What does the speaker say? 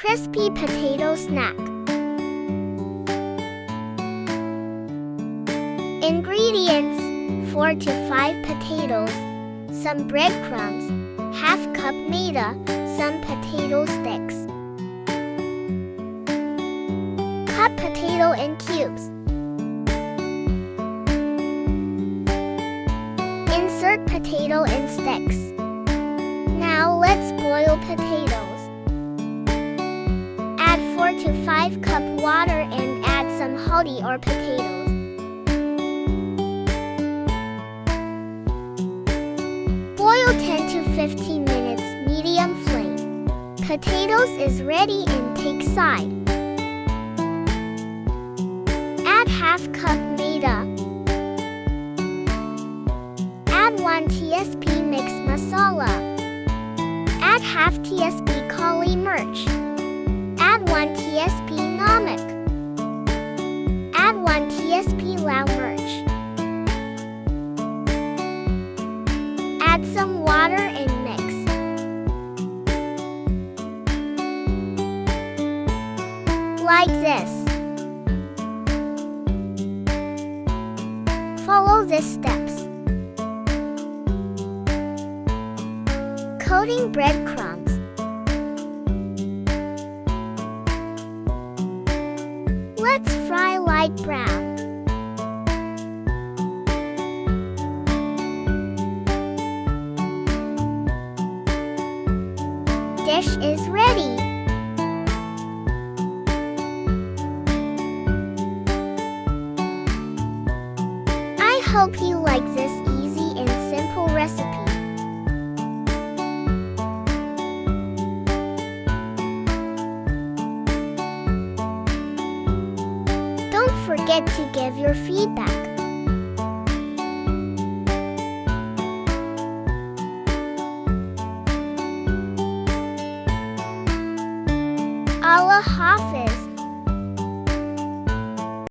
crispy potato snack. Ingredients: 4 to 5 potatoes, some breadcrumbs, half cup maida, some potato sticks. Cut potato in cubes. Insert potato in sticks. Now let's boil potatoes. Add 4 to 5 cup water and add some haldi or potatoes. Boil 10 to 15 minutes, medium flame. Potatoes is ready and take side. Add half cup maida. Add 1 tsp mixed masala. Add half tsp kali mirch. Add 1 tsp namak. Add 1 tsp lao mirch. Add some water and mix. Like this. Follow these steps. Coating breadcrumbs. Let's fry light brown. Dish is ready. I hope you like this easy and simple recipe. Don't forget to give your feedback. Allah Hafiz.